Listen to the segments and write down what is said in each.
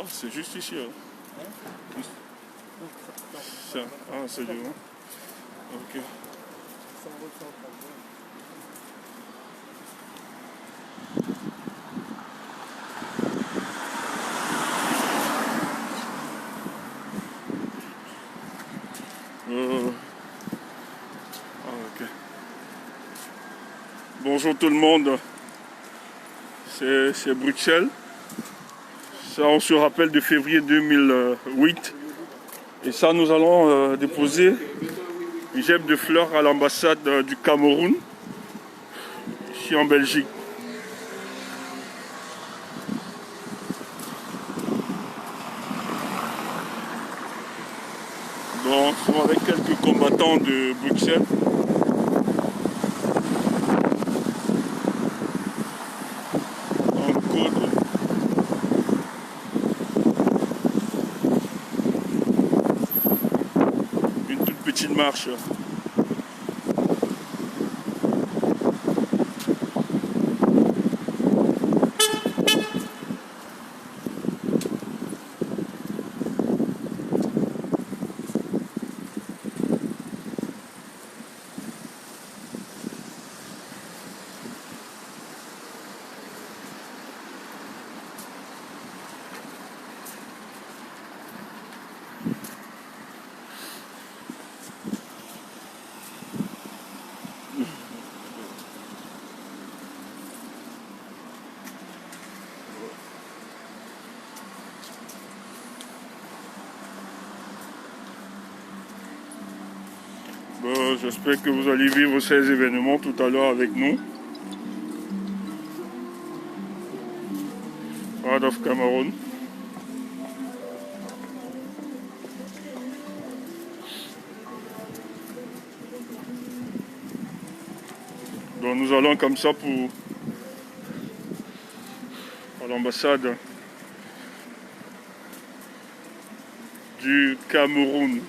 c'est juste ici. Hein. Ça. Ah, c'est du vent. Ok. Ok. Bonjour tout le monde. C'est Bruxelles. Ça, on se rappelle de février 2008. Et ça, nous allons déposer une gemme de fleurs à l'ambassade du Cameroun, ici en Belgique. Donc, nous sommes avec quelques combattants de Bruxelles. Dans le code. Une toute petite marche. Bon, j'espère que vous allez vivre ces événements tout à l'heure avec nous. Out of Cameroun. Donc nous allons comme ça pour à l'ambassade du Cameroun.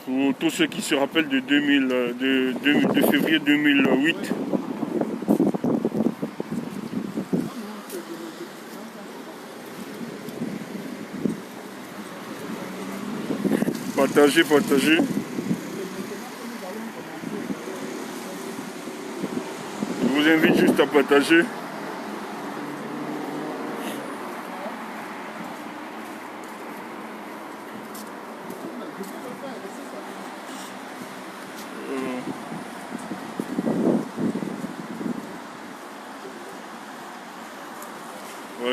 Pour tous ceux qui se rappellent de février 2008. Partagez, partagez. Je vous invite juste à partager.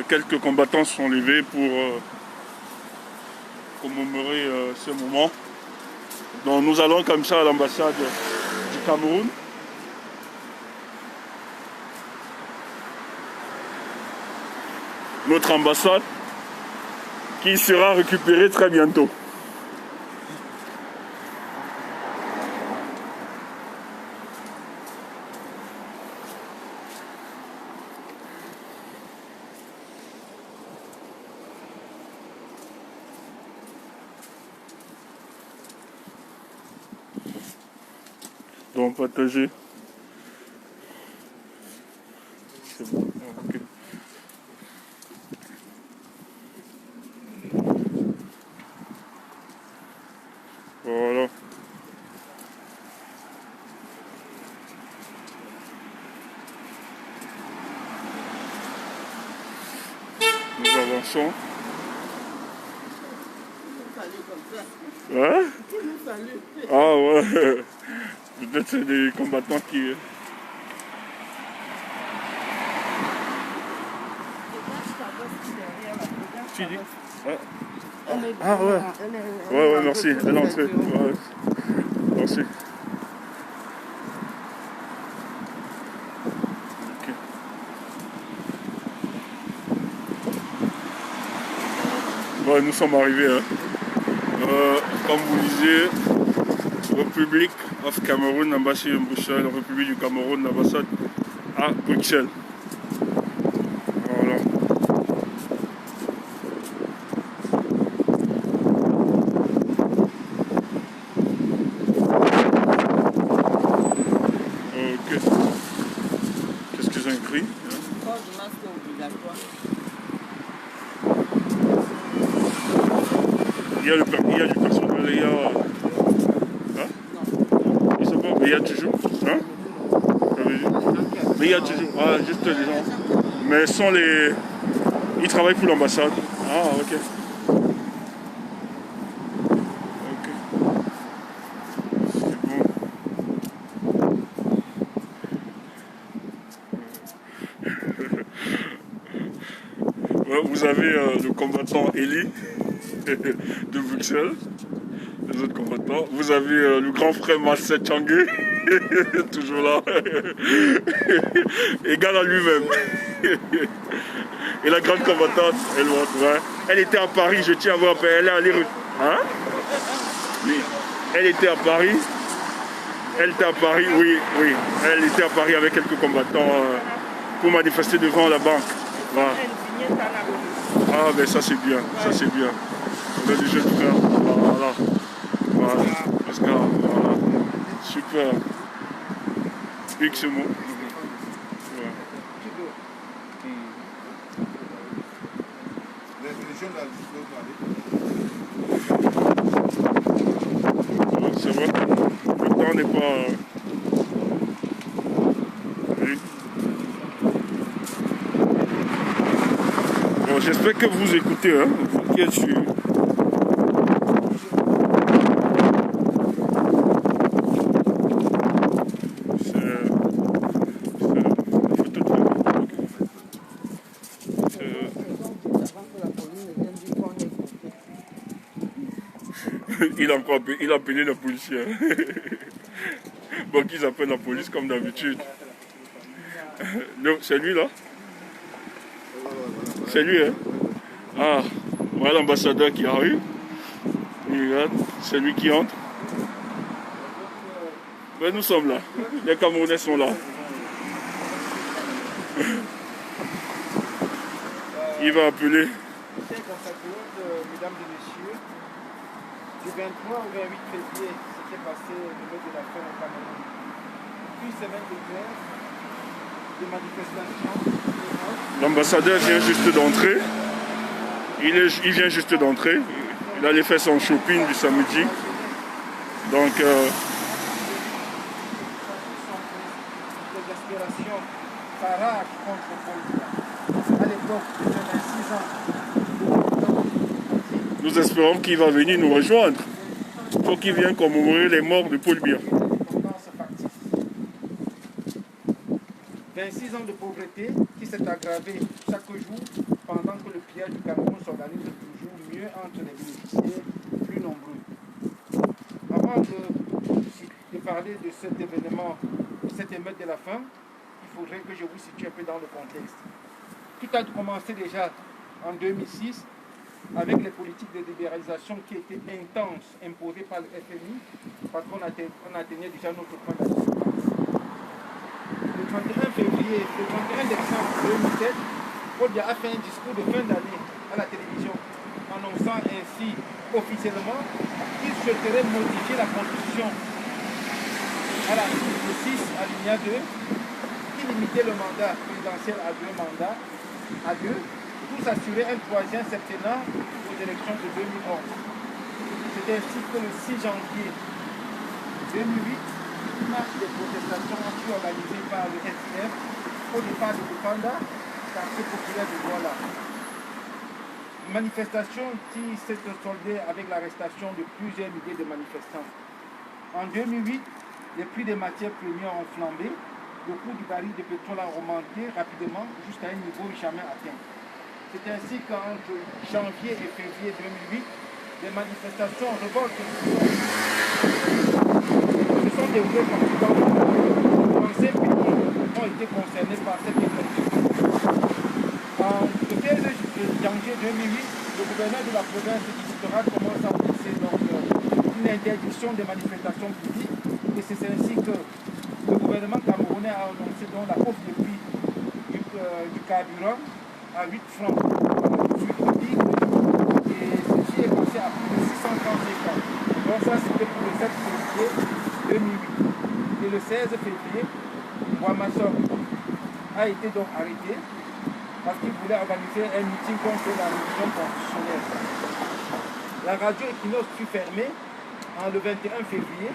Quelques combattants sont levés pour commémorer ce moment. Donc nous allons comme ça à l'ambassade du Cameroun. Notre ambassade qui sera récupérée très bientôt. Donc partager. C'est bon. Okay. Voilà. Nous avançons. Hein? Ah ouais. Peut-être c'est des combattants qui... Tu dis? Ah ouais. Ouais, merci. Elle est entrée. Ouais. Merci. Okay. Ouais, nous sommes arrivés. Hein. Comme vous disiez, République of Cameroun, ambassade de Bruxelles, République du Cameroun, ambassade à Bruxelles. Voilà. Ok. compris. Port du masque obligatoire. Il y a du personnel, il y a... Hein? Ils sont pas... Mais il y a toujours... Hein? Mais il y a toujours... Ah, juste les gens. Mais ce sont les... Ils travaillent pour l'ambassade. Ah, ok. Ok. C'est bon. Ouais, vous avez le combattant Eli de Bruxelles. Les autres combattants. Vous avez le grand frère Marcel Changé, toujours là, égal à lui-même. Et la grande combattante, elle montre, ouais. Elle était à Paris, je tiens à vous rappeler, elle est allée... Hein? Oui. Elle était à Paris. Elle était à Paris, oui, oui. Elle était à Paris avec quelques combattants pour manifester devant la banque. Voilà. Ah, ben ça c'est bien, ça c'est bien. On a des jeunes frères, voilà. Voilà, Oscar, voilà. Super. Big ce mot. C'est vrai, le temps n'est pas... Oui. Bon, j'espère que vous écoutez, hein, vous qui êtes sur... Il a appelé la police. Bon, qu'ils appellent la police comme d'habitude. C'est lui là? C'est lui, hein? Ah, voilà l'ambassadeur qui arrive. Regarde, c'est lui qui entre. Ben, nous sommes là. Les Camerounais sont là. Il va appeler. Mesdames et messieurs, du 23 au 28 février, s'était passé le mot de la fin au Cameroun. Une semaine de grève, de manifestations. L'ambassadeur vient juste d'entrer. Il vient juste d'entrer. Il allait faire son shopping du samedi. Donc... Des aspirations parades contre Paul. À l'époque, il avait 26 ans. Nous espérons qu'il va venir nous rejoindre. Il faut qu'il vienne commémorer les morts de Paul Biya. 26 ans de pauvreté qui s'est aggravée chaque jour pendant que le pillage du Cameroun s'organise toujours mieux entre les bénéficiaires plus nombreux. Avant de parler de cet événement, de cette émeute de la faim, il faudrait que je vous situe un peu dans le contexte. Tout a commencé déjà en 2006 avec les politiques de libéralisation qui étaient intenses, imposées par le FMI, parce qu'on atteignait déjà notre point d'activité. Le 31 février, le 31 décembre 2007, Paul Biya a fait un discours de fin d'année à la télévision, annonçant ainsi officiellement qu'il souhaiterait modifier la constitution à l'article 6, alinéa 2, qui limitait le mandat présidentiel à 2 mandats, pour s'assurer un troisième septennat aux élections de 2011. C'est ainsi que le 6 janvier 2008, une marche de protestation fut organisée par le SDF au départ de Bukanda, quartier populaire de Douala. Une manifestation qui s'est soldée avec l'arrestation de plusieurs milliers de manifestants. En 2008, les prix des matières premières ont flambé, le coût du baril de pétrole a remonté rapidement jusqu'à un niveau jamais atteint. C'est ainsi qu'entre janvier et février 2008, les manifestations révoltent se sont déroulées partout dans le monde. 25 pays ont été concernés par cette émeute. Le 15 janvier 2008, le gouverneur de la province du littoral commence à annoncer une interdiction des manifestations publiques et c'est ainsi que le gouvernement camerounais a annoncé la hausse du prix du carburant à 8 francs sur le litre et ceci est passé à plus de 630 francs. Donc ça c'était pour le 7 février 2008. Et le 16 février, Ouamassor, a été donc arrêté parce qu'il voulait organiser un meeting contre la révision constitutionnelle. La radio Equinox fut fermée le 21 février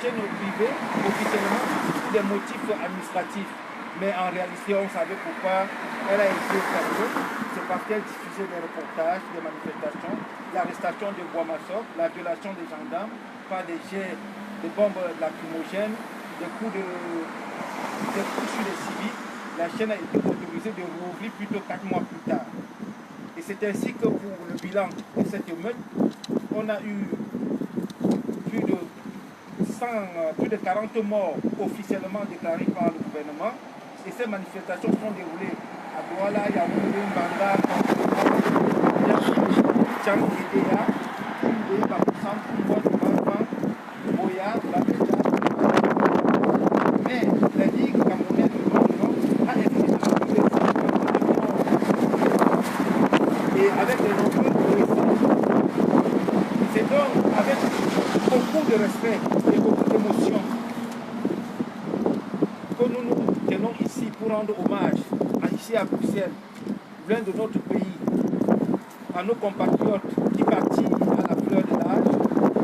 chez nos privés, officiellement pour des motifs administratifs. Mais en réalité, on savait pourquoi elle a été fermée. C'est parce qu'elle diffusait des reportages, des manifestations, l'arrestation de Bois-Massor, la violation des gendarmes par des jets de bombes lacrymogènes, des coups sur les civils. La chaîne a été autorisée de rouvrir plutôt 4 mois plus tard. Et c'est ainsi que pour le bilan de cette émeute, on a eu plus de 40 morts officiellement déclarés par le gouvernement. Et ces manifestations sont déroulées à Douala, Yaoundé, Mbanda, Tchang, Edea, Koundé, Bakoussan, Koumouad, Bamban, Boya, Babéja. Mais la Ligue camerounaise de Londres a été et avec de nombreux récits. C'est donc avec beaucoup de respect et beaucoup d'émotion que nous nous tenons ici pour rendre hommage ici à Bruxelles, l'un de notre pays, à nos compatriotes qui partit à la fleur de l'âge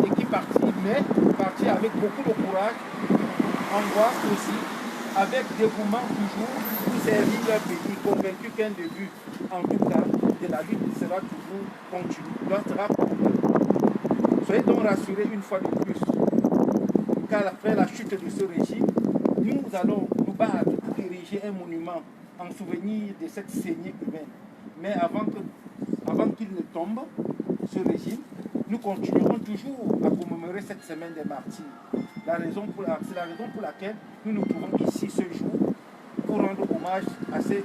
et qui partit avec beaucoup de courage, angoisse aussi, avec dévouement toujours pour servir leur pays, convaincu qu'un début, en tout cas, de la lutte sera toujours continu, sera continu. Soyez donc rassurés une fois de plus, car après la chute de ce régime, nous allons nous battre pour ériger un monument en souvenir de cette saignée humaine. Mais avant qu'il ne tombe, ce régime, nous continuerons toujours à commémorer cette semaine des martyrs. C'est la raison pour laquelle nous nous trouvons ici ce jour pour rendre hommage à ces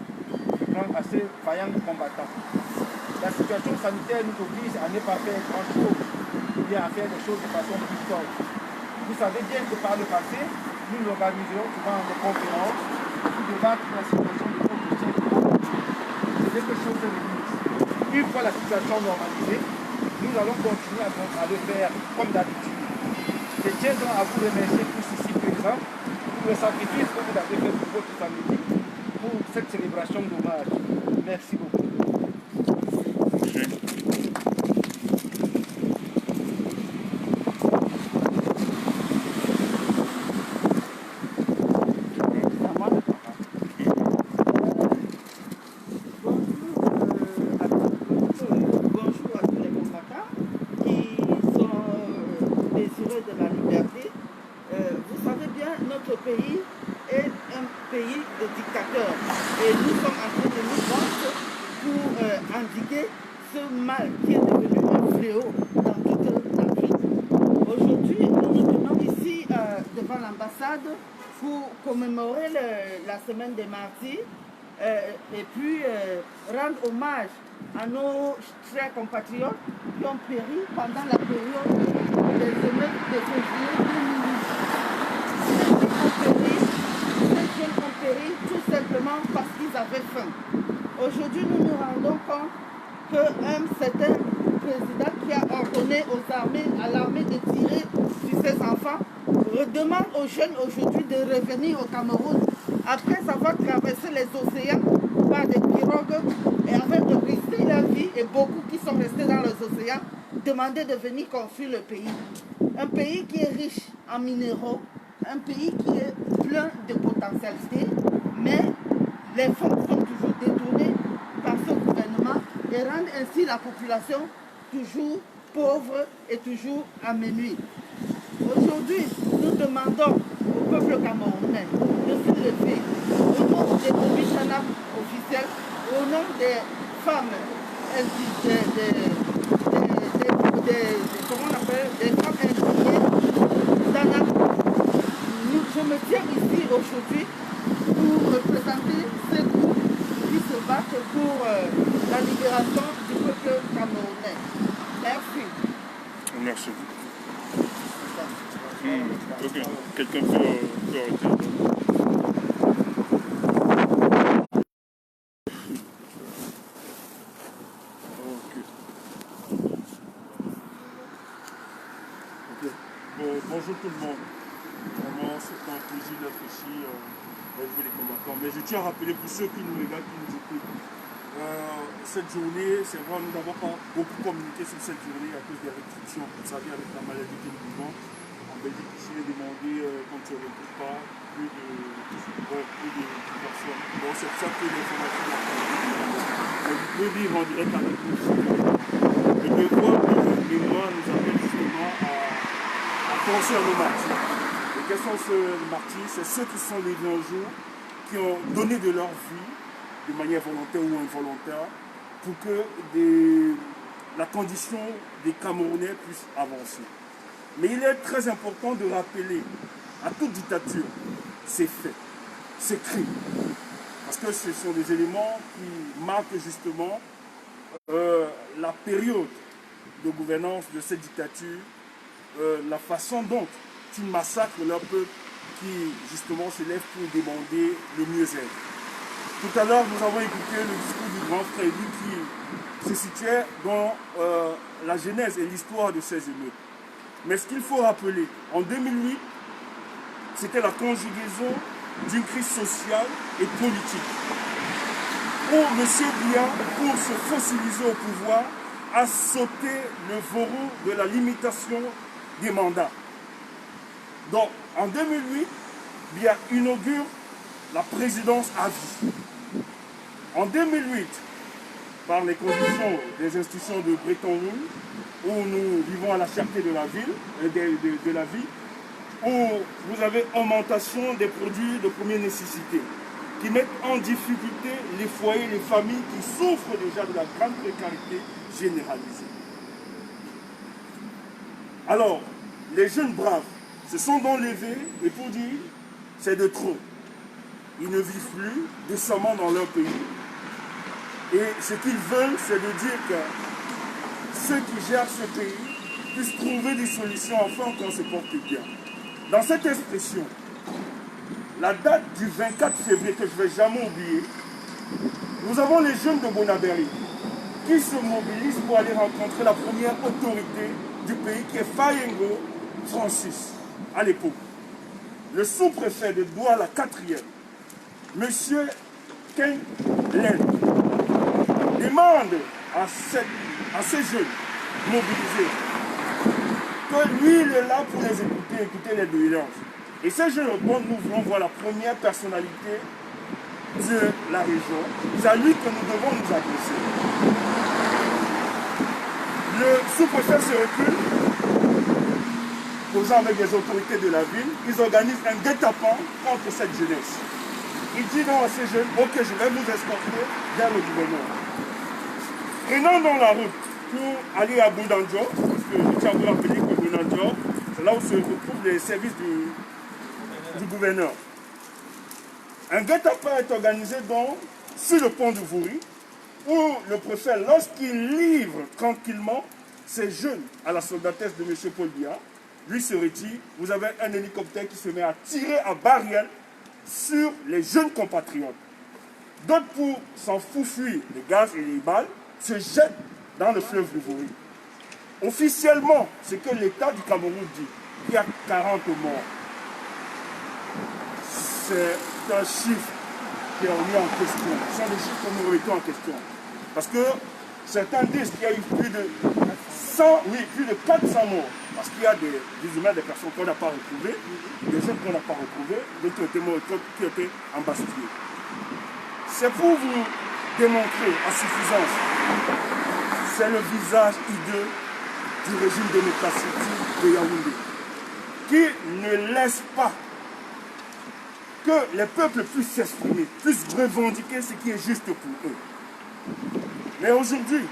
vaillants combattants. La situation sanitaire nous oblige à ne pas faire grand-chose, ou bien à faire des choses de façon plus sobre. Vous savez bien que par le passé, nous organiserons souvent des conférences pour débattre de la situation de notre chef. C'est quelque chose de limite. Une fois la situation normalisée, nous allons continuer à le faire comme d'habitude. Je tiens donc à vous remercier tous ici présents pour le sacrifice que vous avez fait pour votre famille, pour cette célébration d'hommage. Merci beaucoup. Pays est un pays de dictateurs et nous sommes en train de nous battre pour endiguer ce mal qui est devenu un fléau dans toute l'Afrique. Aujourd'hui, nous nous tenons ici devant l'ambassade pour commémorer la semaine des martyrs et puis rendre hommage à nos chers compatriotes qui ont péri pendant la période des émeutes de février 2008. Ces jeunes ont péri tout simplement parce qu'ils avaient faim. Aujourd'hui, nous nous rendons compte qu'un certain président qui a ordonné aux armées, à l'armée de tirer sur ses enfants, redemande aux jeunes aujourd'hui de revenir au Cameroun après avoir traversé les océans par des pirogues et afin de risquer leur vie, et beaucoup qui sont restés dans les océans, demander de venir construire le pays. Un pays qui est riche en minéraux, un pays qui est plein de potentialités, mais les fonds sont toujours détournés par ce gouvernement et rendent ainsi la population toujours pauvre et toujours amenuie. Aujourd'hui, nous demandons au peuple camerounais de se lever au nom des commissionnaires officiels, au nom des femmes, comment on appelle, des femmes indignées. Je me tiens ici aujourd'hui pour représenter ce groupe qui se battent pour la libération du peuple camerounais. Merci. Merci. Ok, quelqu'un peut arrêter. Bonjour tout le monde. vraiment, c'est un plaisir d'être ici avec vous les combattants. Mais je tiens à rappeler pour ceux qui nous regardent, qui nous écoutent, cette journée, c'est vrai, nous n'avons pas beaucoup communiqué sur cette journée à cause des restrictions. Vous savez, avec la maladie que nous vivons, en Belgique, ici, il est demandé, quand tu ne recrutes pas, plus de personnes. Bon, c'est pour ça que l'information n'a pas été. Vous pouvez vivre en direct avec nous. Le devoir de mémoire nous amène justement à penser à nos martyrs. Et quels sont ces martyrs? C'est ceux qui sont livrés un jour, qui ont donné de leur vie, de manière volontaire ou involontaire, pour que la condition des Camerounais puisse avancer. Mais il est très important de rappeler à toute dictature ces faits, ces crimes. Parce que ce sont des éléments qui marquent justement la période de gouvernance de cette dictature, la façon dont ils massacrent leur peuple qui justement se lève pour demander le mieux-être. Tout à l'heure, nous avons écouté le discours du grand frère qui se situait dans la genèse et l'histoire de ces émeutes. Mais ce qu'il faut rappeler, en 2008, c'était la conjugaison d'une crise sociale et politique, où M. Biya, pour se fossiliser au pouvoir, a sauté le verrou de la limitation des mandats. Donc, en 2008, Biya inaugure la présidence à vie. En 2008, par les conditions des institutions de Bretton Woods, où nous vivons à la cherté de la ville, de la vie, où vous avez augmentation des produits de première nécessité, qui mettent en difficulté les foyers, les familles qui souffrent déjà de la grande précarité généralisée. Alors, les jeunes braves se sont donc levés et pour dire, c'est de trop. Ils ne vivent plus décemment dans leur pays. Et ce qu'ils veulent, c'est de dire que ceux qui gèrent ce pays puissent trouver des solutions afin qu'on se porte bien. Dans cette expression, la date du 24 février, que je ne vais jamais oublier, nous avons les jeunes de Bonabéry qui se mobilisent pour aller rencontrer la première autorité du pays, qui est Fayengo Francis, à l'époque. Le sous-préfet de Douala 4e, M. Ken Len, demande à ces jeunes mobilisés que lui, il est là pour les écouter les doléances. Et ces jeunes répondent, nous voulons voir la première personnalité de la région. C'est à lui que nous devons nous adresser. Le sous-préfet se recule, posant avec les autorités de la ville, ils organisent un guet-apens contre cette jeunesse. Il dit donc à ces jeunes, ok, je vais vous escorter vers le gouverneur. Prenons dans la route pour aller à Boudandjo, parce que je tiens à vous rappeler que Boudandjo, c'est là où se retrouvent les services du gouverneur. Un guet-apens est organisé donc sur le pont du Vouri, où le préfet, lorsqu'il livre tranquillement ces jeunes à la soldatesse de M. Paul Biya, lui se retire, vous avez un hélicoptère qui se met à tirer à balles réelles sur les jeunes compatriotes. D'autres, pour s'en fuir les gaz et les balles, se jettent dans le fleuve du Vouri. Officiellement, ce que l'État du Cameroun dit, il y a 40 morts. C'est un chiffre qui est remis en question. Ce sont des chiffres que nous remettons en question. Parce que certains disent qu'il y a eu plus de 400 morts. Parce qu'il y a des humains, des personnes qu'on n'a pas retrouvées, des gens qu'on n'a pas retrouvées, d'autres qui ont été embastillés. C'est pour vous démontrer à suffisance, c'est le visage hideux du régime démocratique de Yaoundé, qui ne laisse pas que les peuples puissent s'exprimer, puissent revendiquer ce qui est juste pour eux. Mais aujourd'hui,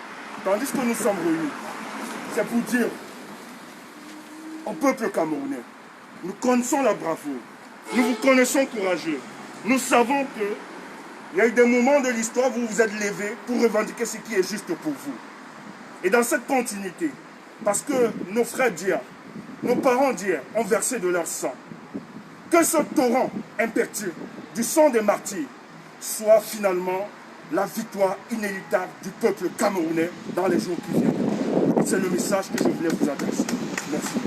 tandis que nous sommes réunis, c'est pour dire au peuple camerounais, nous connaissons la bravoure, nous vous connaissons courageux, nous savons qu'il y a eu des moments de l'histoire où vous vous êtes levés pour revendiquer ce qui est juste pour vous. Et dans cette continuité, parce que nos frères d'hier, nos parents d'hier ont versé de leur sang, que ce torrent impétueux du sang des martyrs soit finalement la victoire inéluctable du peuple camerounais dans les jours qui viennent. C'est le message que je voulais vous adresser. Merci.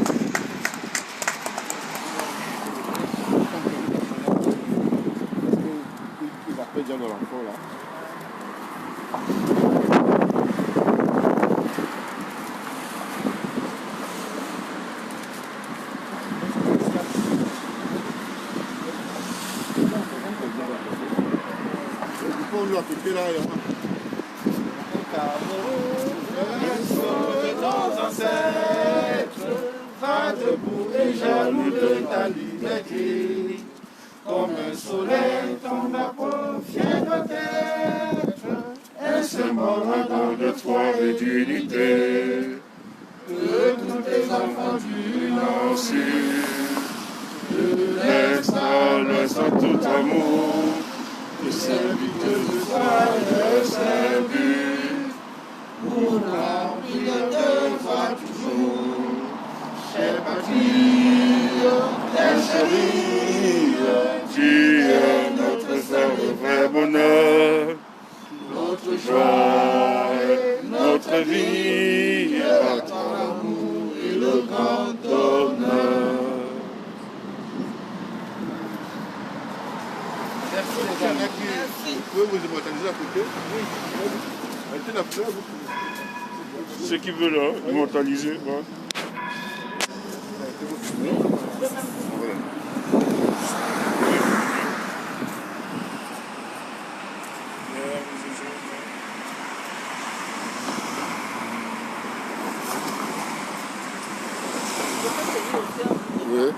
déjà dans l'enfant là. On lui a coupé là, nos ancêtres, va debout et jaloux de ta liberté. Comme un soleil, ton drapeau fier doit être un symbole de foi et d'unité. Que tous les enfants du Nord-Sud, de l'Est à l'Ouest, en tout amour, que serviteurs de soi le servir, pour remplir de foi toujours, chère patrie, très chérie, tu es notre seul et vrai bonheur, notre joie, notre vie, à ton amour et le grand honneur. Merci. Vous pouvez vous immortaliser à côté? Oui. Mettez la fleur, vous pouvez. Ceux qui veulent hein, immortaliser. Ouais. Oui.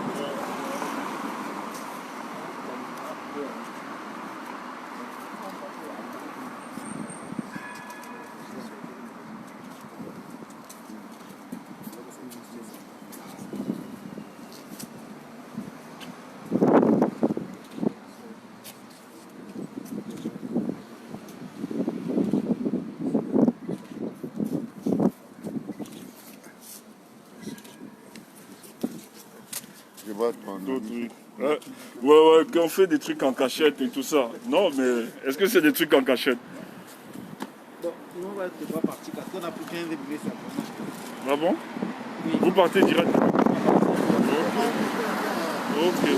Je vais prendre D'autres trucs. Ouais, qu'on fait des trucs en cachette et tout ça. Non, mais est-ce que c'est des trucs en cachette? Donc, nous, on va devoir partir parce qu'on n'a plus qu'un bébé simplement. Ah bon? Oui. Vous partez direct? Ok.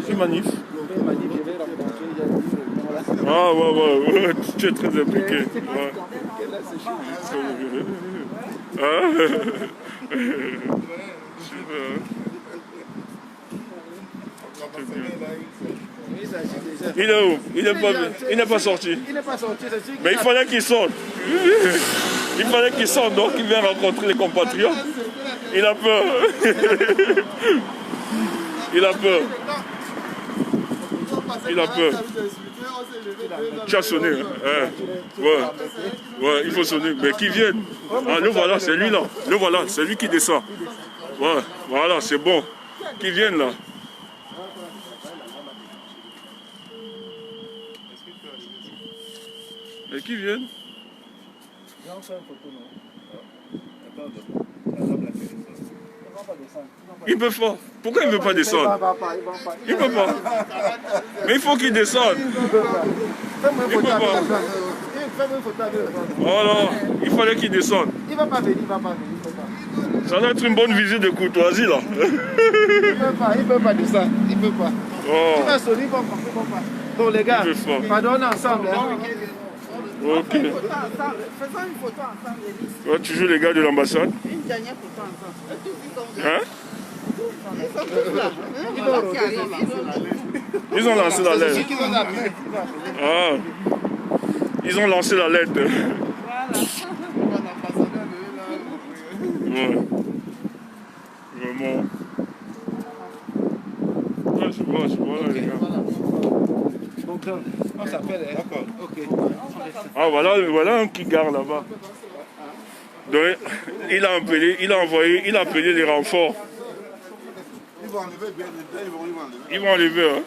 C'est manif. Ah ouais, tu es très impliqué. Ouais. Il est où? Il n'est pas sorti. Il n'est pas sorti, c'est sûr. Mais il fallait qu'il sorte. Il fallait qu'il sorte, donc il vient rencontrer les compatriotes. Il a peur. Il a peur. Il a peur. Tu as sonné. Hein? Ouais, il faut sonner. Mais qui vienne. Ah, le voilà, c'est lui là. Le voilà, c'est lui qui descend. Ouais, voilà, c'est bon. Qui vienne là. Mais qui vienne. Il ne peut pas. Pourquoi il ne veut pas descendre? Il ne peut pas. Mais il faut qu'il descende. Il ne peut pas. Alors, il fallait qu'il descende. Il ne va pas venir, il ne va pas venir. Ça doit être une bonne visite de courtoisie là. Il ne peut pas descendre. Il ne peut pas. Oh. Il va sonner, il ne va pas. Donc les gars, pardonnez ensemble. Ok. Faisons une photo ensemble, Élise. Ouais, tu joues les gars de l'ambassade? Une dernière photo ensemble. Hein? Ils sont tous là. Voilà qui arrive. Ils ont lancé la lettre. Ah. Ils ont lancé la lettre. Ouais. Vraiment. Ouais, je vois là, les gars. Donc, on s'appelle. D'accord. Ok. Ah, voilà un qui garde là-bas. Donc, il a appelé les renforts. Ils vont enlever bien, Ils vont enlever, hein.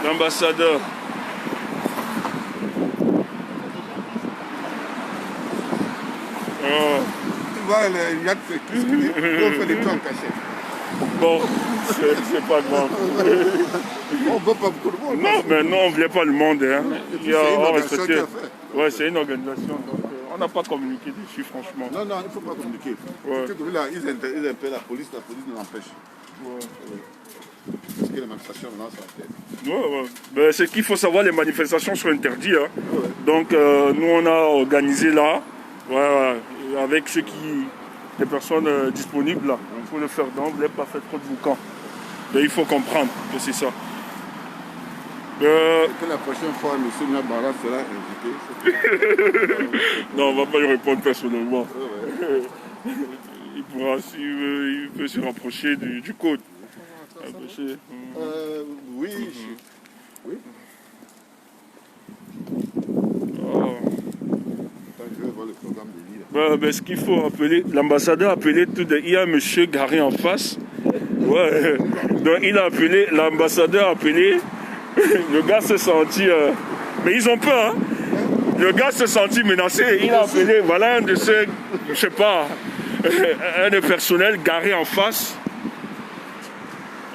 L'ambassadeur. Oh. Tu vois, il y a on fait des trucs en cachette. Bon, c'est pas grave. On ne veut pas beaucoup de monde. Non, mais non, on ne vient pas le monde. Hein. C'est une organisation qui a fait. Ouais, c'est une organisation. Donc, on n'a pas communiqué dessus, franchement. Non, il ne faut pas communiquer. Ouais. Parce que ils appellent la police nous empêche. Ouais. Parce que les manifestations maintenant sont interdites. Ouais. Ben, c'est qu'il faut savoir, les manifestations sont interdites. Hein. Ouais. Donc nous on a organisé là, avec les personnes disponibles là, pour le faire d'emblée, pas faire trop de boucan. Mais il faut comprendre que c'est ça. Que la prochaine fois, M. Nabara sera invité. Non, on ne va pas lui répondre personnellement. Il pourra, il peut se rapprocher du code. Oui. Oui. Je vais voir le programme de l'île. Ce qu'il faut rappeler, l'ambassadeur a appelé il y a un monsieur garé en face. Ouais. Donc il a appelé, l'ambassadeur a appelé. Le gars s'est senti... Mais ils ont peur, hein. Le gars s'est senti menacé. Il a appelé, voilà un de ceux, je sais pas, un des personnels garé en face.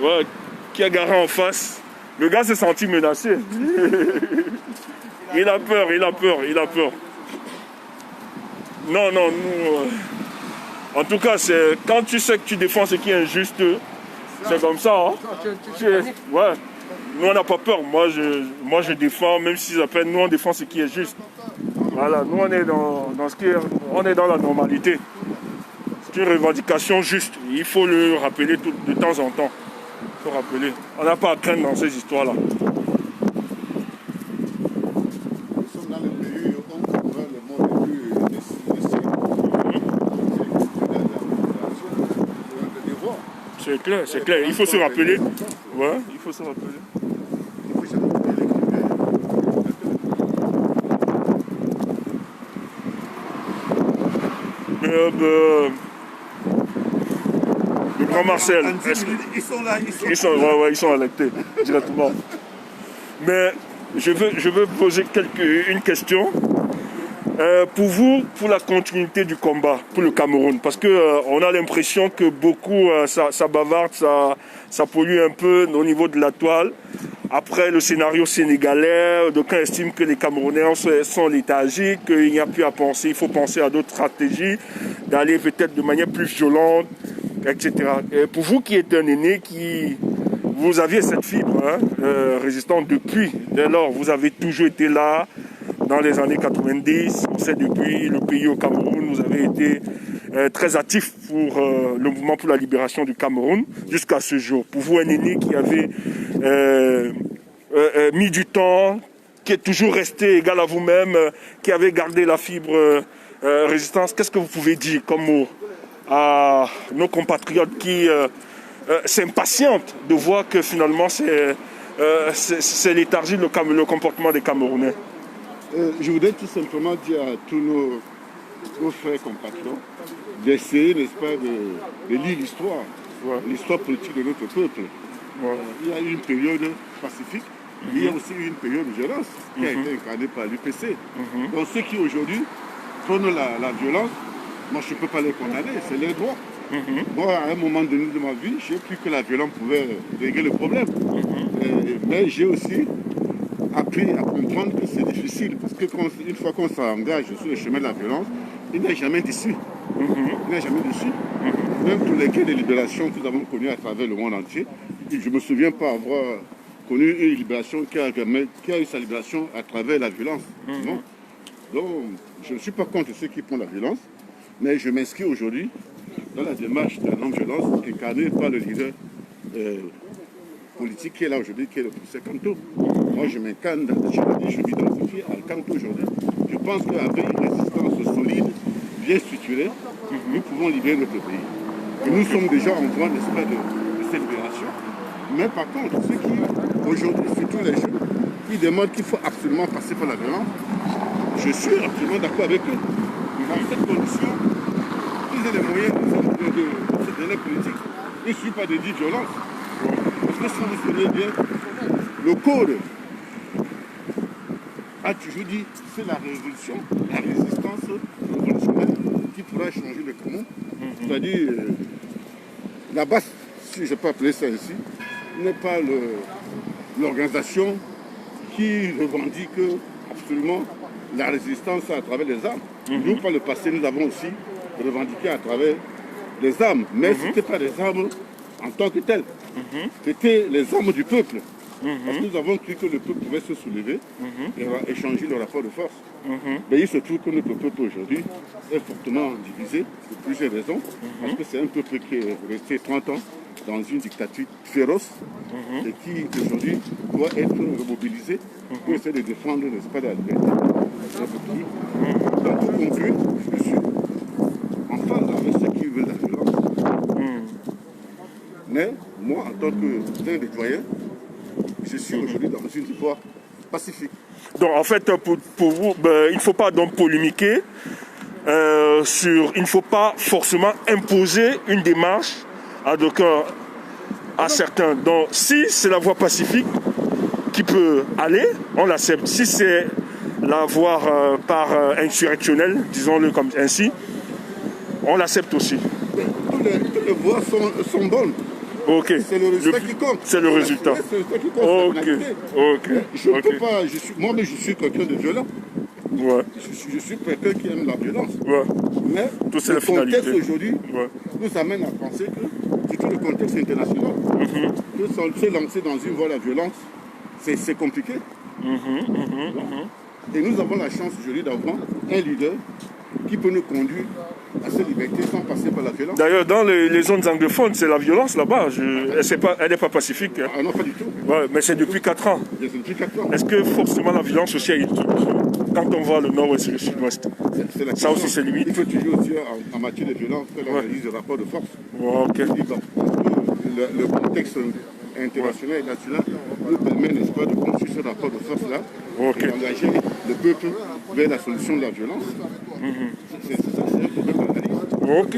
Ouais, qui a garé en face. Le gars s'est senti menacé. Il a peur. Non, nous... en tout cas, c'est quand tu sais que tu défends ce qui est injuste, c'est comme ça, hein. Ouais. Nous, on n'a pas peur. Moi, je défends, même s'ils appellent, nous, on défend ce qui est juste. Voilà, nous, on est dans ce qui est... On est dans la normalité. C'est une revendication juste. Il faut le rappeler de temps en temps. Il faut rappeler. On n'a pas à craindre dans ces histoires-là. Nous sommes dans le pays où on comprend le monde le plus c'est clair. Il faut se rappeler. Ouais, il faut se rappeler. Le grand Marcel, ils sont là, ils sont alertés directement. Mais je veux poser une question. Pour vous, pour la continuité du combat, pour le Cameroun, parce qu'on a l'impression que beaucoup, ça bavarde, ça pollue un peu au niveau de la toile. Après le scénario sénégalais, d'aucuns estiment que les Camerounais sont léthargiques, qu'il n'y a plus à penser, il faut penser à d'autres stratégies, d'aller peut-être de manière plus violente, etc. Et pour vous qui êtes un aîné, vous aviez cette fibre résistante dès lors, vous avez toujours été là, dans les années 90, on sait depuis le pays au Cameroun, vous avez été très actif pour le mouvement pour la libération du Cameroun jusqu'à ce jour. Pour vous, un aîné qui avait mis du temps, qui est toujours resté égal à vous-même, qui avait gardé la fibre résistance, qu'est-ce que vous pouvez dire comme mot à nos compatriotes qui s'impatientent de voir que finalement c'est léthargie le comportement des Camerounais? Je voudrais tout simplement dire à tous nos frères compatriotes d'essayer, n'est-ce pas, de lire l'histoire, l'histoire politique de notre peuple. Il y a eu une période pacifique, il y a aussi eu une période de violence qui a été incarnée par l'UPC. Donc ceux qui aujourd'hui prennent la violence, moi je ne peux pas les condamner, c'est leur droit. Moi, à un moment donné de ma vie, j'ai cru que la violence pouvait régler le problème. Mais j'ai aussi appris à comprendre que c'est difficile, parce que une fois qu'on s'engage sur le chemin de la violence, il n'est jamais d'issue. Même pour les guerres de libération que nous avons connues à travers le monde entier, je ne me souviens pas avoir connu une libération qui a eu sa libération à travers la violence. Non. Donc, je ne suis pas contre ceux qui prennent la violence, mais je m'inscris aujourd'hui dans la démarche de la non-violence incarnée par le leader politique qui est là aujourd'hui, qui est le professeur Kanto. Moi, je m'incarne, je m'identifie à Kanto aujourd'hui. Je pense qu'avec une résistance solide, bien structurée, nous pouvons libérer notre pays. Et nous sommes déjà en voie, n'est-ce pas, de cette libération. Mais par contre, ceux qui, aujourd'hui, surtout les jeunes, qui demandent qu'il faut absolument passer par la violence, je suis absolument d'accord avec eux. Dans cette condition, ils ont les moyens de se donner politique. Il ne suffit pas de dire violence. Parce que si vous souvenez bien, le code a toujours dit c'est la révolution, la résistance révolutionnaire qui pourra changer le Cameroun. C'est-à-dire, la base, si je peux appeler ça ainsi, n'est pas l'organisation qui revendique absolument la résistance à travers les armes. Nous, par le passé, nous avons aussi revendiqué à travers les armes. Mais ce n'était pas des armes en tant que telles. C'était les armes du peuple. Parce que nous avons cru que le peuple pouvait se soulever et échanger le rapport de force. Mais il se trouve que notre peuple aujourd'hui est fortement divisé pour plusieurs raisons. Parce que c'est un peuple qui est resté 30 ans dans une dictature féroce et qui aujourd'hui doit être remobilisé pour essayer de défendre, n'est-ce pas, la liberté de notre pays. Donc pour conclure, je suis en phase avec ceux qui veulent la violence. Mais moi, en tant que d'un des doyens, je suis aujourd'hui dans une voie pacifique. Donc en fait, pour vous, il ne faut pas donc polémiquer il ne faut pas forcément imposer une démarche à certains. Donc si c'est la voie pacifique qui peut aller, on l'accepte. Si c'est la voie par insurrectionnelle, disons-le comme ainsi, on l'accepte aussi. Toutes les voies sont bonnes. Ok. C'est le résultat qui compte. C'est le résultat. C'est le résultat qui compte. Ok. Je ne peux pas. Moi-même, je suis quelqu'un de violent. Ouais. Je suis quelqu'un qui aime la violence. Ouais. Mais le contexte aujourd'hui nous amène à penser que c'est tout le contexte international. Que se lancer dans une voie de la violence, c'est compliqué. Et nous avons la chance aujourd'hui d'avoir un leader qui peut nous conduire à cette liberté sans passer par la violence. D'ailleurs, dans les zones anglophones, c'est la violence là-bas. Elle n'est pas pacifique. Hein. Ah non, pas du tout. Ouais, mais c'est depuis 4 ans. C'est depuis 4 ans. Est-ce que forcément la violence aussi est quand on voit le nord-ouest et le sud-ouest? Ça aussi, c'est limite. Il faut toujours aussi, en matière de violence, faire l'analyse des rapports de force. Ok. Le contexte international et national nous permet, n'est-ce pas, de construire ce rapport de force-là et d'engager le peuple vers la solution de la violence. C'est un problème d'analyse. Ok.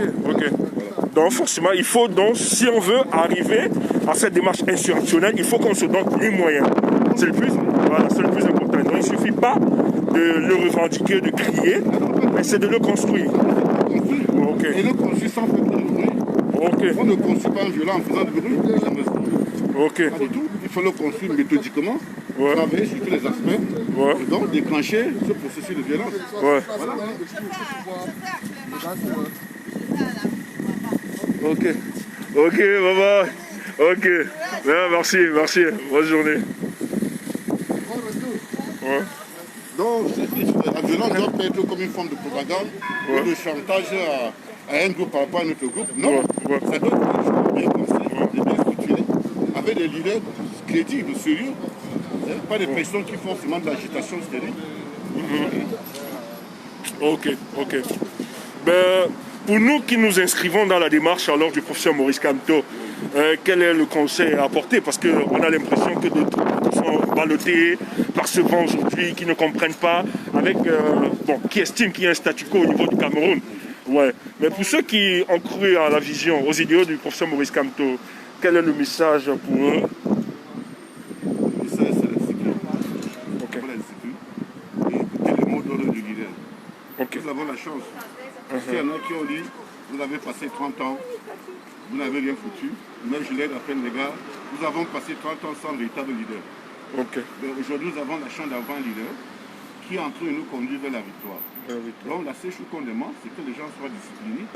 Donc forcément, il faut donc, si on veut arriver à cette démarche insurrectionnelle, il faut qu'on se donne les moyens. C'est le plus important. Donc il ne suffit pas de le revendiquer, de crier, mais c'est de le construire. Et le construire sans faire de bruit. On ne construit pas un violent en faisant du bruit. Pas du tout. Il faut le construire méthodiquement, travailler sur tous les aspects, et donc déclencher ce processus de violence. Voilà. Ok, bye. Ok. Merci. Bonne journée. Donc, la violence doit pas être comme une forme de propagande ou de chantage à un groupe par rapport à notre groupe. Non, ça doit être bien construit, bien structuré, avec des leaders crédibles, sérieux, pas des personnes qui font seulement de l'agitation stérile. Ok. Pour nous qui nous inscrivons dans la démarche alors du professeur Maurice Kamto, quel est le conseil à apporter? Parce qu'on a l'impression que d'autres sont ballottés par ce vent aujourd'hui, qui ne comprennent pas, qui estiment qu'il y a un statu quo au niveau du Cameroun. Ouais. Mais pour ceux qui ont cru à la vision, aux idéaux du professeur Maurice Kamto, quel est le message pour eux? Le message, c'est la discipline. Okay. La discipline. Et écouter le mot d'ordre du leader. Nous avons la chance. S'il y en a qui ont dit, vous avez passé 30 ans, vous n'avez rien foutu. Moi, je les rappelle, les gars, nous avons passé 30 ans sans véritable leader. Aujourd'hui, nous avons la chance d'avoir un leader qui, entre eux, nous conduit vers la victoire. Donc, la seule chose qu'on demande, c'est que les gens soient disciplinés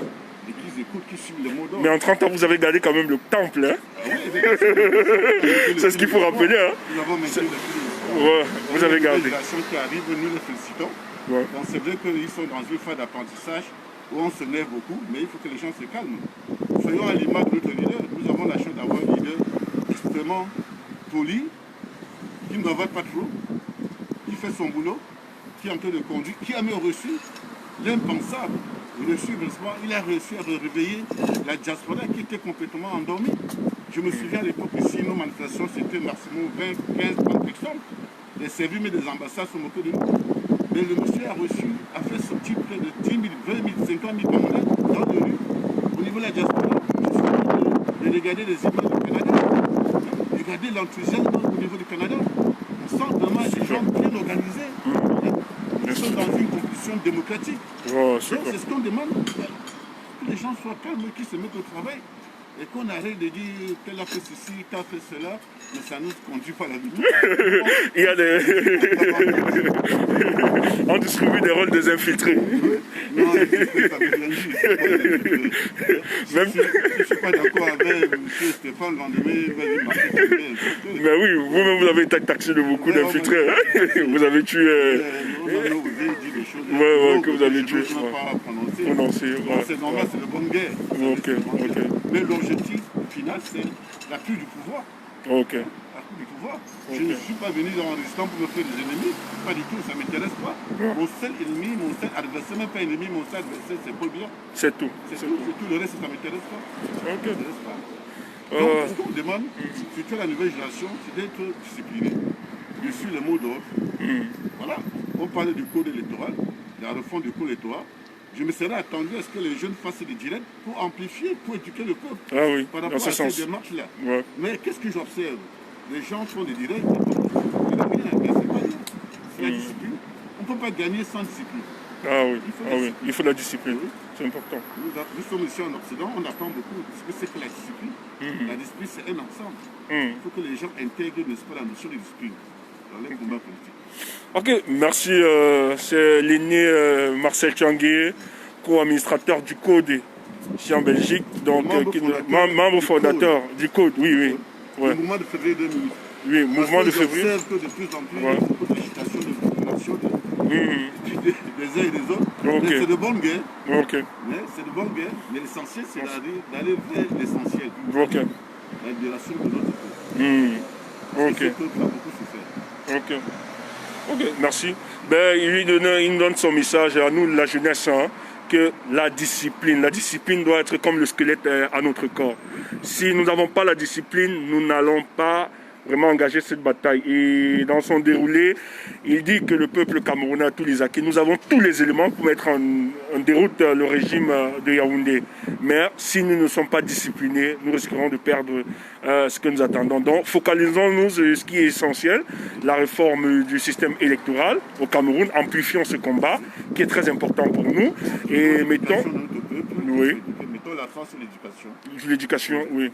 et qu'ils écoutent, qu'ils suivent les mots d'ordre. Mais en 30 ans, vous avez gardé quand même le temple, hein? C'est ce qu'il faut rappeler, hein? Nous avons maintenu le vous avez gardé. Les générations qui arrivent, nous les félicitons. Donc, c'est vrai qu'ils sont dans une phase d'apprentissage où on se lève beaucoup, mais il faut que les gens se calment. Soyons à l'image de notre leader. Nous avons la chance d'avoir un leader extrêmement poli, qui ne ravale pas trop, qui fait son boulot, qui est en train de conduire, qui a même reçu l'impensable. Il a réussi à réveiller la diaspora qui était complètement endormie. Je me souviens à l'époque ici, nos manifestations, c'était maximum 20, 15, 30 personnes. Les services, mais des ambassades sont moqués de nous. Mais le monsieur a fait sortir près de 10 000, 20 000, 50 000 Camerounais dans les rues. Au niveau de la diaspora, je suis de regarder les images du Canada. Regardez l'enthousiasme au niveau du Canada. On sent vraiment des gens bien organisés. Ils sont dans une compétition démocratique. Donc c'est ce qu'on demande. Que les gens soient calmes, qu'ils se mettent au travail. et qu'on arrête de dire tel a fait ceci, tel a fait cela, mais ça ne nous conduit pas à la vie. Il y a des... On distribue des rôles des infiltrés. Non, ça veut rien dire. Je ne suis pas d'accord avec M. Stéphane Lendemain, il va lui marquer comme bien. Mais oui, vous-même vous avez été taxé de beaucoup d'infiltrés. Vous avez tué... Vous avez dit des choses. Que vous avez tué. Je ne peux pas prononcer. C'est normal, c'est de bonne guerre. Mais l'objectif final, c'est la prise du pouvoir. Ok. La prise du pouvoir. Je ne suis pas venu dans l'Islam pour me faire des ennemis. Pas du tout, ça ne m'intéresse pas. Mon seul ennemi, mon seul adversaire, même pas ennemi, mon seul adversaire, c'est Paul Biya. C'est tout. C'est tout. Le reste, ça ne m'intéresse pas. Ok. Ça m'intéresse pas. Donc, ce qu'on me demande, surtout la nouvelle génération, c'est d'être discipliné. Je suis le mot d'ordre. Voilà. On parlait du code électoral, de la refonte du code électoral. Je me serais attendu à ce que les jeunes fassent des directs pour amplifier, pour éduquer le peuple. Ah oui, par rapport à ces démarches-là. Ouais. Mais qu'est-ce que j'observe? Les gens font des directs, mais c'est pas bien. C'est la discipline. On ne peut pas gagner sans discipline. Ah oui, il faut la discipline. Oui. C'est important. Nous sommes ici en Occident, on apprend beaucoup. Ce que c'est que la discipline. La discipline, c'est un ensemble. Il faut que les gens intègrent, n'est-ce pas, la notion de discipline dans les combats politiques. Ok, merci. C'est l'aîné Marcel Thiangué, co-administrateur du Code ici en Belgique, donc membre fondateur du Code, oui. Le mouvement de février 2008. Oui, mouvement de février. On observe que de plus en plus, il y a beaucoup d'agitation de population des uns et des autres. Mais c'est de bonne guerre. Mais c'est de bonne guerre. Mais l'essentiel, c'est d'aller vers l'essentiel. La libération de notre peuple. Ce peuple a beaucoup souffert. Ok, merci. Il nous donne son message à nous, la jeunesse, que la discipline doit être comme le squelette à notre corps. Si nous n'avons pas la discipline, nous n'allons pas vraiment engager cette bataille. Et dans son déroulé, il dit que le peuple camerounais a tous les acquis. Nous avons tous les éléments pour mettre en déroute le régime de Yaoundé. Mais si nous ne sommes pas disciplinés, nous risquerons de perdre ce que nous attendons. Donc, focalisons-nous sur ce qui est essentiel, la réforme du système électoral au Cameroun, amplifions ce combat qui est très important pour nous. Et mettons l'accent sur l'éducation. L'éducation, oui.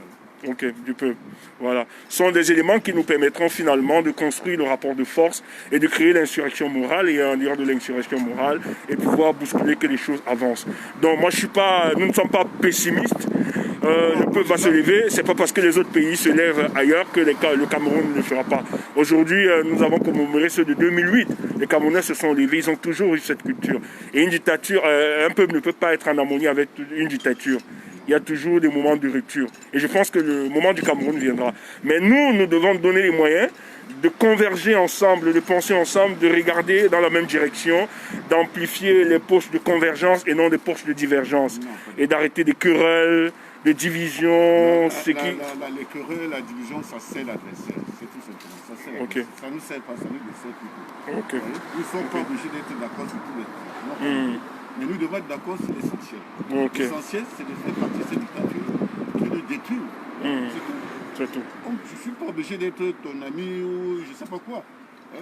Ok, du peuple. Voilà. Ce sont des éléments qui nous permettront finalement de construire le rapport de force et de créer l'insurrection morale et en dehors de l'insurrection morale et pouvoir bousculer que les choses avancent. Donc moi nous ne sommes pas pessimistes. Le peuple va se lever. C'est pas parce que les autres pays se lèvent ailleurs que le Cameroun ne le fera pas. Aujourd'hui, nous avons commémoré ceux de 2008. Les Camerounais se sont levés. Ils ont toujours eu cette culture. Et une dictature, un peuple ne peut pas être en harmonie avec une dictature. Il y a toujours des moments de rupture. Et je pense que le moment du Cameroun viendra. Mais nous devons donner les moyens de converger ensemble, de penser ensemble, de regarder dans la même direction, d'amplifier les poches de convergence et non des poches de divergence. Et d'arrêter des querelles, des divisions. Les querelles, la division, ça sert l'adversaire. C'est tout simplement. Ça sert ça ne sert pas, ça nous dessert plutôt. Nous ne sommes pas obligés d'être d'accord sur tous les points. Mais nous devons être d'accord sur l'essentiel. L'essentiel, c'est de faire partie de cette dictature qui nous détruit. C'est tout. Donc, je ne suis pas obligé d'être ton ami ou je ne sais pas quoi.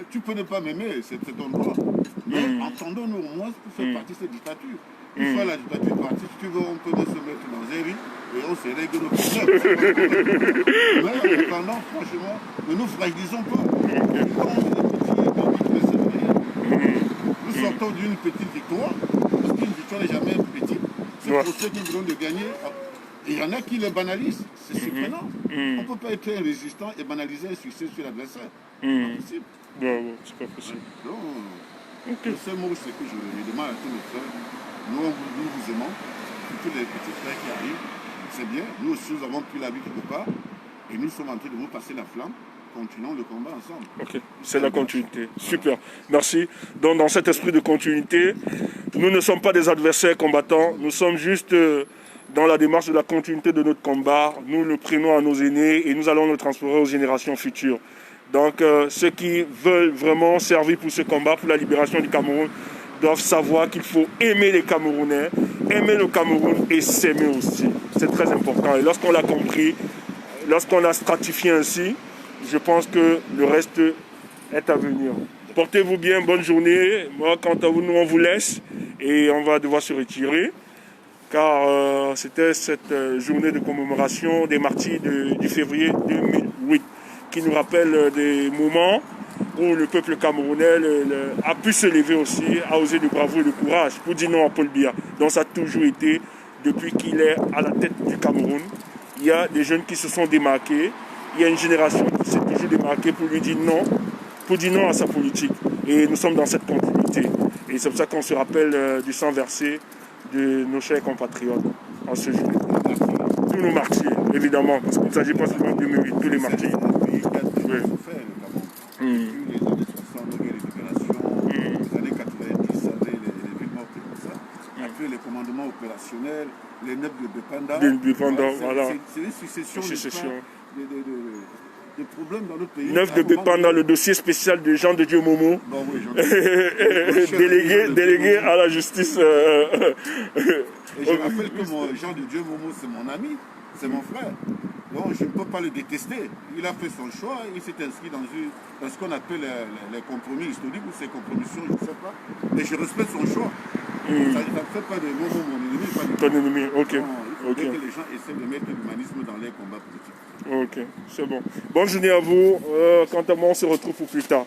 Tu peux ne pas m'aimer, c'est ton droit. Mais entendons-nous au moins pour faire partie de cette dictature. Une fois la dictature partie, si tu veux, on peut se mettre dans un riz et on se règle nos problèmes. Mais en attendant, franchement, ne nous fragilisons pas. Nous sortons d'une petite victoire. Une victoire n'est jamais petite. C'est pour ceux qui voudront de gagner. Et il y en a qui le banalisent. C'est surprenant. On ne peut pas être un résistant et banaliser un succès sur l'adversaire. C'est pas possible. C'est pas possible. Donc, le seul mot, c'est que je demande à tous mes frères, nous vous aimons. Tous les petits frères qui arrivent, c'est bien. Nous aussi, nous avons pris la vie quelque part. Et nous sommes en train de vous passer la flamme. Continuons le combat ensemble. Ok, c'est la continuité. Super, merci. Donc dans cet esprit de continuité, nous ne sommes pas des adversaires combattants, nous sommes juste dans la démarche de la continuité de notre combat. Nous le prenons à nos aînés et nous allons le transférer aux générations futures. Donc ceux qui veulent vraiment servir pour ce combat, pour la libération du Cameroun, doivent savoir qu'il faut aimer les Camerounais, aimer le Cameroun et s'aimer aussi. C'est très important. Et lorsqu'on l'a compris, lorsqu'on l'a stratifié ainsi, je pense que le reste est à venir. Portez-vous bien, bonne journée. Moi, quant à vous, nous, on vous laisse et on va devoir se retirer. car c'était cette journée de commémoration des martyrs du février 2008 qui nous rappelle des moments où le peuple camerounais a pu se lever aussi, a osé de bravoure et de courage pour dire non à Paul Biya. Donc ça a toujours été, depuis qu'il est à la tête du Cameroun, il y a des jeunes qui se sont démarqués, il y a une génération qui s'est toujours démarquée pour lui dire non à sa politique. Et nous sommes dans cette continuité. Et c'est pour ça qu'on se rappelle du sang versé de nos chers compatriotes en ce jour. Tous nos martyrs, évidemment, parce qu'il ne s'agit pas seulement de 2008, tous les martyrs. Les années 60, les libérations, les années 90 avec les villes mortes et tout ça. Après les commandements opérationnels, les neufs de Bépanda. Voilà. C'est une succession de problèmes dans notre pays. Neuf de Bépanda, le dossier spécial de Jean de Dieu Momo, bon, oui, délégué à la justice. Et je rappelle que Jean de Dieu Momo, c'est mon ami, c'est mon frère. Donc je ne peux pas le détester. Il a fait son choix, il s'est inscrit dans ce qu'on appelle les compromis historiques ou ses compromissions, je ne sais pas. Mais je respecte son choix. Ça ne fait pas de Momo mon ennemi, pas de ton ennemi, ok. Non, il faudrait que les gens essaient de mettre l'humanisme dans les combats politiques. Ok, c'est bon. Bonne journée à vous. Quant à moi, on se retrouve pour plus tard.